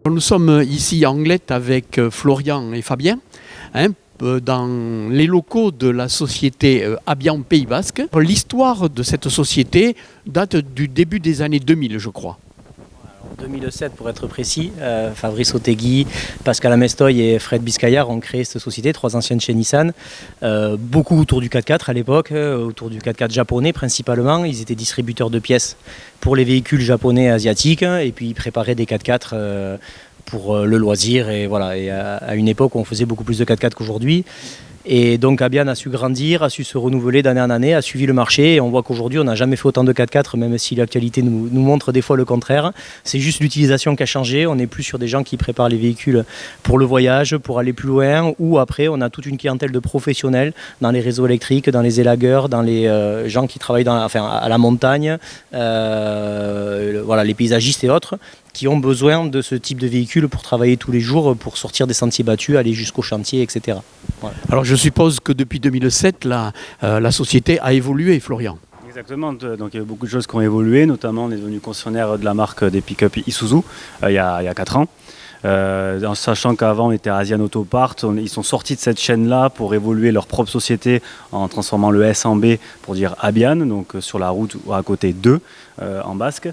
Nous sommes ici à Anglet avec Florian et Fabien, dans les locaux de la société Abian Pays Basque. L'histoire de cette société date du début des années 2000, je crois. 2007 pour être précis, Fabrice Otegui, Pascal Amestoy et Fred Biscayar ont créé cette société, 3 anciennes chez Nissan, beaucoup autour du 4x4 à l'époque, autour du 4x4 japonais principalement. Ils étaient distributeurs de pièces pour les véhicules japonais et asiatiques et puis ils préparaient des 4x4 pour le loisir et voilà. Et à une époque on faisait beaucoup plus de 4x4 qu'aujourd'hui. Et donc Abian a su grandir, a su se renouveler d'année en année, a suivi le marché et on voit qu'aujourd'hui on n'a jamais fait autant de 4x4 même si l'actualité nous montre des fois le contraire. C'est juste l'utilisation qui a changé, on n'est plus sur des gens qui préparent les véhicules pour le voyage, pour aller plus loin ou après on a toute une clientèle de professionnels dans les réseaux électriques, dans les élagueurs, dans les gens qui travaillent à la montagne, voilà, les paysagistes et autres qui ont besoin de ce type de véhicule pour travailler tous les jours, pour sortir des sentiers battus, aller jusqu'au chantier, etc. Voilà. Alors je suppose que depuis 2007, la société a évolué, Florian. Exactement, donc il y a eu beaucoup de choses qui ont évolué, notamment on est devenu concessionnaire de la marque des pick-up Isuzu il y a 4 ans. En sachant qu'avant on était à Asian Auto Parts, ils sont sortis de cette chaîne-là pour évoluer leur propre société en transformant le S en B pour dire Abian, donc sur la route ou à côté d'eux en basque.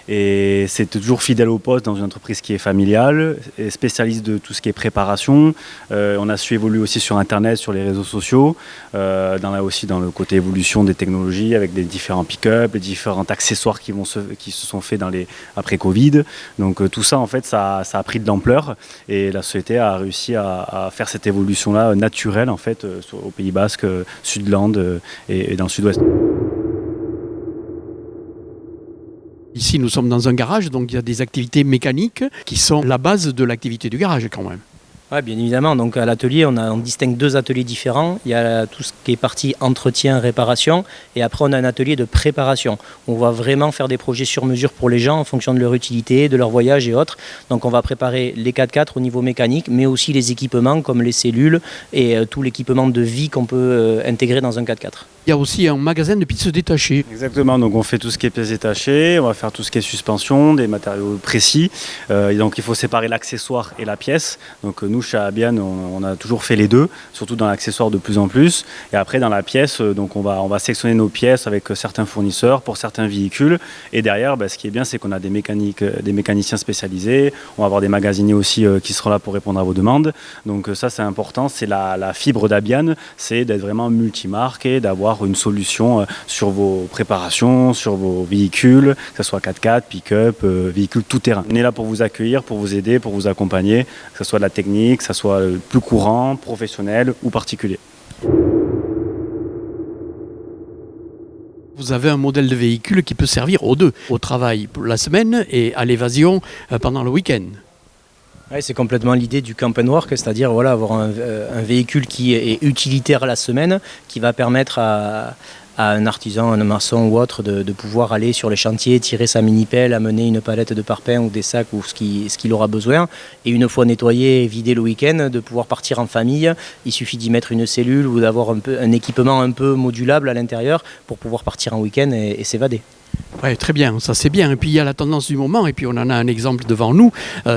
Et c'est toujours fidèle au poste dans une entreprise qui est familiale et spécialiste de tout ce qui est préparation. On a su évoluer aussi sur Internet, sur les réseaux sociaux, aussi dans le côté évolution des technologies avec des différents pick-up, les différents accessoires qui se sont faits après Covid. Donc tout ça en fait ça a pris de l'ampleur et la société a réussi à faire cette évolution-là naturelle en fait au Pays Basque, Sudland et dans le Sud-Ouest. Ici, nous sommes dans un garage, donc il y a des activités mécaniques qui sont la base de l'activité du garage quand même. Oui, bien évidemment. Donc à l'atelier, on distingue 2 ateliers différents. Il y a tout ce qui est partie entretien, réparation, et après on a un atelier de préparation. On va vraiment faire des projets sur mesure pour les gens en fonction de leur utilité, de leur voyage et autres. Donc on va préparer les 4x4 au niveau mécanique, mais aussi les équipements comme les cellules et tout l'équipement de vie qu'on peut intégrer dans un 4x4. Il y a aussi un magasin de pièces détachées. Exactement, donc on fait tout ce qui est pièces détachées, on va faire tout ce qui est suspension, des matériaux précis. Donc il faut séparer l'accessoire et la pièce. Donc nous chez Abian, on a toujours fait les deux, surtout dans l'accessoire de plus en plus. Et après dans la pièce, donc on va sectionner nos pièces avec certains fournisseurs pour certains véhicules. Et derrière, ce qui est bien, c'est qu'on a des mécaniciens spécialisés. On va avoir des magasiniers aussi qui seront là pour répondre à vos demandes. Donc ça c'est important, c'est la fibre d'Abian, c'est d'être vraiment multimarque et d'avoir une solution sur vos préparations, sur vos véhicules, que ce soit 4x4, pick-up, véhicules tout-terrain. On est là pour vous accueillir, pour vous aider, pour vous accompagner, que ce soit de la technique, que ce soit plus courant, professionnel ou particulier. Vous avez un modèle de véhicule qui peut servir aux deux, au travail pour la semaine et à l'évasion pendant le week-end. Ouais, c'est complètement l'idée du camp and work, c'est-à-dire voilà, avoir un véhicule qui est utilitaire la semaine, qui va permettre à un artisan, un maçon ou autre de pouvoir aller sur les chantiers, tirer sa mini-pelle, amener une palette de parpaing ou des sacs ou ce qu'il aura besoin. Et une fois nettoyé et vidé le week-end, de pouvoir partir en famille. Il suffit d'y mettre une cellule ou d'avoir un équipement un peu modulable à l'intérieur pour pouvoir partir en week-end et s'évader. Oui, très bien, ça c'est bien. Et puis il y a la tendance du moment, et puis on en a un exemple devant nous,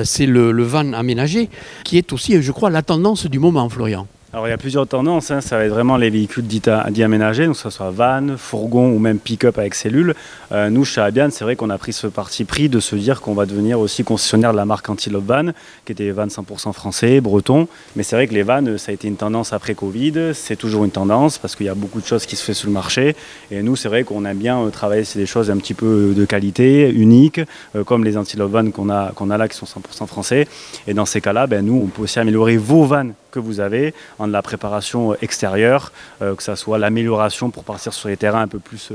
c'est le van aménagé, qui est aussi, je crois, la tendance du moment, Florian. Alors il y a plusieurs tendances, ça va être vraiment les véhicules dits aménagés, donc que ce soit van, fourgon ou même pick-up avec cellule. Nous chez Abian, c'est vrai qu'on a pris ce parti pris de se dire qu'on va devenir aussi concessionnaire de la marque Antilope Van, qui était des vans 100% français, bretons. Mais c'est vrai que les vannes, ça a été une tendance après Covid, c'est toujours une tendance parce qu'il y a beaucoup de choses qui se font sur le marché. Et nous, c'est vrai qu'on aime bien travailler sur des choses un petit peu de qualité, uniques, comme les Antilope Van qu'on a là qui sont 100% français. Et dans ces cas-là, nous, on peut aussi améliorer vos vannes que vous avez en de la préparation extérieure, que ça soit l'amélioration pour partir sur les terrains un peu plus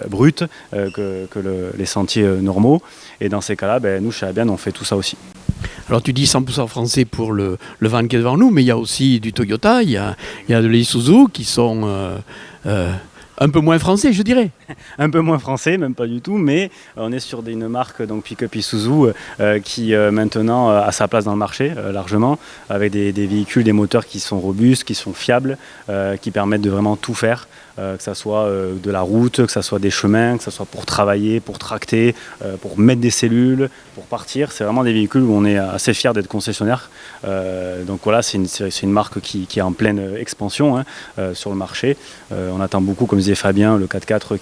bruts que les sentiers normaux. Et dans ces cas-là, nous, chez Abian, on fait tout ça aussi. Alors tu dis 100% français pour le van qui est devant nous, mais il y a aussi du Toyota, il y a de l'Isuzu qui sont Un peu moins français, je dirais. Un peu moins français, même pas du tout, mais on est sur une marque donc Pick-up Isuzu qui maintenant a sa place dans le marché largement, avec des véhicules, des moteurs qui sont robustes, qui sont fiables, qui permettent de vraiment tout faire, que ce soit de la route, que ce soit des chemins, que ce soit pour travailler, pour tracter, pour mettre des cellules, pour partir. C'est vraiment des véhicules où on est assez fier d'être concessionnaire. Donc voilà, c'est une marque qui est en pleine expansion sur le marché. On attend beaucoup, comme disait Fabien, le 4x4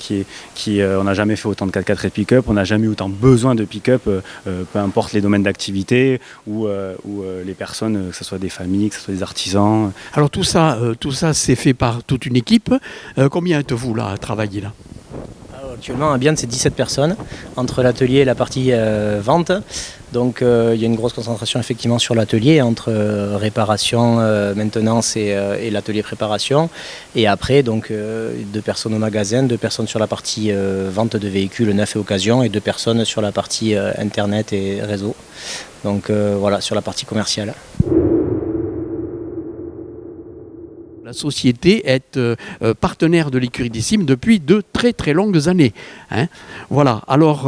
on n'a jamais fait autant de 4x4 et pick-up, on n'a jamais eu autant besoin de pick-up, peu importe les domaines d'activité ou les personnes, que ce soit des familles, que ce soit des artisans. Alors tout ça c'est fait par toute une équipe. Combien êtes-vous là à travailler là? Actuellement, à Bienne, c'est 17 personnes, entre l'atelier et la partie vente. Donc il y a une grosse concentration effectivement sur l'atelier, entre réparation, maintenance et l'atelier préparation. Et après, donc 2 personnes au magasin, 2 personnes sur la partie vente de véhicules neufs et occasion, et 2 personnes sur la partie internet et réseau. Donc voilà, sur la partie commerciale. La société est partenaire de l'écurie des cimes depuis de très très longues années. Voilà. Alors,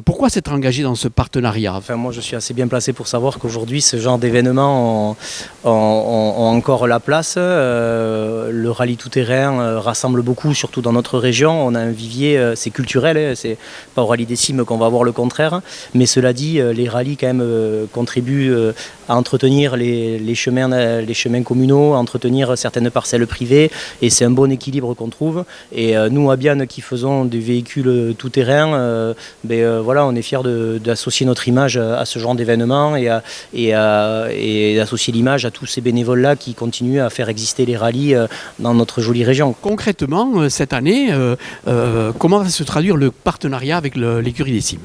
pourquoi s'être engagé dans ce partenariat? Enfin, moi, je suis assez bien placé pour savoir qu'aujourd'hui, ce genre d'événements ont encore la place. Le rallye tout-terrain rassemble beaucoup, surtout dans notre région. On a un vivier, c'est culturel, c'est pas au rallye des cimes qu'on va voir le contraire. Mais cela dit, les rallyes quand même contribuent à entretenir les chemins communaux, à entretenir certaines parcelles privées, et c'est un bon équilibre qu'on trouve. Et nous à Bienne qui faisons des véhicules tout-terrain, voilà, on est fiers d'associer notre image à ce genre d'événement et d'associer l'image à tous ces bénévoles-là qui continuent à faire exister les rallyes dans notre jolie région. Concrètement, cette année, comment va se traduire le partenariat avec l'écurie des cimes?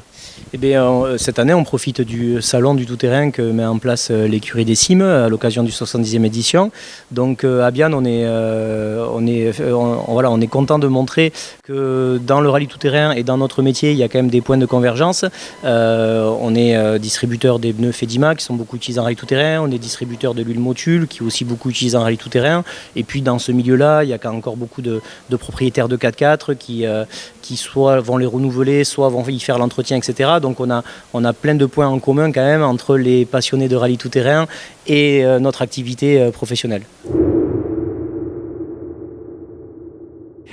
Eh bien, cette année, on profite du salon du tout-terrain que met en place l'écurie des cimes à l'occasion du 70e édition. Donc à Bienne, on est content de montrer que dans le rallye tout-terrain et dans notre métier, il y a quand même des points de convergence. On est distributeur des pneus Fedima qui sont beaucoup utilisés en rallye tout-terrain. On est distributeur de l'huile Motul qui est aussi beaucoup utilisée en rallye tout-terrain. Et puis dans ce milieu-là, il y a encore beaucoup de propriétaires de 4x4 qui soit vont les renouveler, soit vont y faire l'entretien, etc. Donc on a plein de points en commun quand même entre les passionnés de rallye tout-terrain et notre activité professionnelle.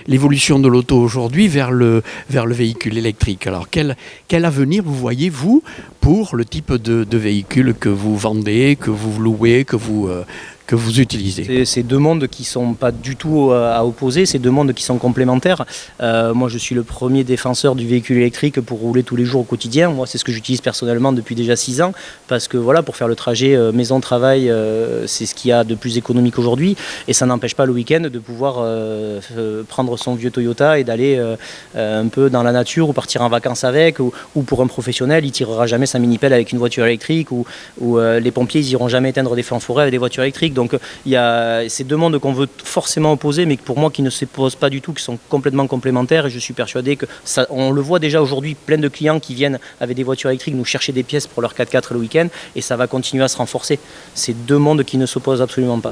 L'évolution de l'auto aujourd'hui vers le véhicule électrique. Alors quel avenir vous voyez, vous, pour le type de véhicule que vous vendez, que vous louez, que vous utilisez? C'est 2 mondes qui ne sont pas du tout à opposer, c'est 2 mondes qui sont complémentaires. Moi, je suis le premier défenseur du véhicule électrique pour rouler tous les jours au quotidien. Moi, c'est ce que j'utilise personnellement depuis déjà 6 ans, parce que voilà, pour faire le trajet maison-travail, c'est ce qu'il y a de plus économique aujourd'hui, et ça n'empêche pas le week-end de pouvoir prendre son vieux Toyota et d'aller un peu dans la nature ou partir en vacances avec, ou pour un professionnel, il tirera jamais sa mini-pelle avec une voiture électrique, ou les pompiers, ils iront jamais éteindre des feux en forêt avec des voitures électriques. Donc il y a ces 2 mondes qu'on veut forcément opposer, mais pour moi qui ne s'opposent pas du tout, qui sont complètement complémentaires, et je suis persuadé que ça, on le voit déjà aujourd'hui, plein de clients qui viennent avec des voitures électriques nous chercher des pièces pour leur 4x4 le week-end, et ça va continuer à se renforcer. C'est 2 mondes qui ne s'opposent absolument pas.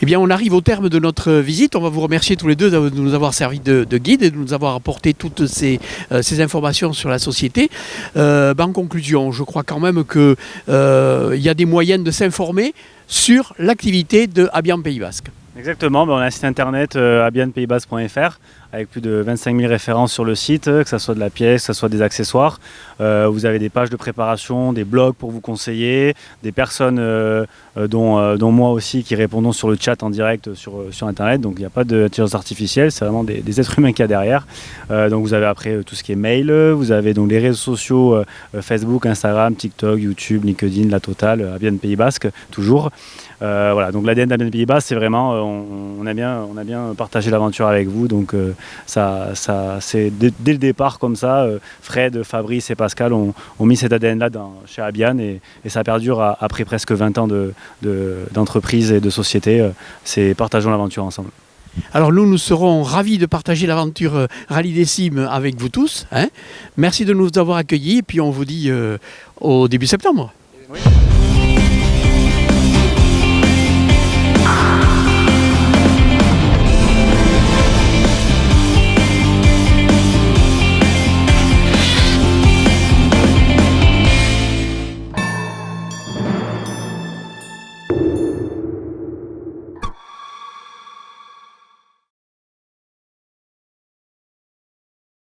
Eh bien, on arrive au terme de notre visite. On va vous remercier tous les deux de nous avoir servi de guide et de nous avoir apporté toutes ces informations sur la société. En conclusion, je crois quand même qu'il y a des moyens de s'informer sur l'activité de Abian Pays Basque. Exactement, on a un site internet abianpaysbasque.fr avec plus de 25 000 références sur le site, que ce soit de la pièce, que ce soit des accessoires. Vous avez des pages de préparation, des blogs pour vous conseiller, des personnes dont moi aussi qui répondons sur le chat en direct sur internet. Donc il n'y a pas d'intelligence artificielle, c'est vraiment des êtres humains qu'il y a derrière. Donc vous avez après tout ce qui est mail, vous avez donc les réseaux sociaux Facebook, Instagram, TikTok, YouTube, LinkedIn, la totale, Abian Pays Basque, toujours. Voilà, donc l'ADN d'Abian Pays Basque, c'est vraiment, on a bien partagé l'aventure avec vous, donc ça c'est dès le départ comme ça, Fred, Fabrice et Pascal ont mis cet ADN-là chez Abian, et ça perdure après presque 20 ans d'entreprise et de société. C'est partageons l'aventure ensemble. Alors nous serons ravis de partager l'aventure Rallye des Cimes avec vous tous. Merci de nous avoir accueillis, et puis on vous dit au début septembre. Oui.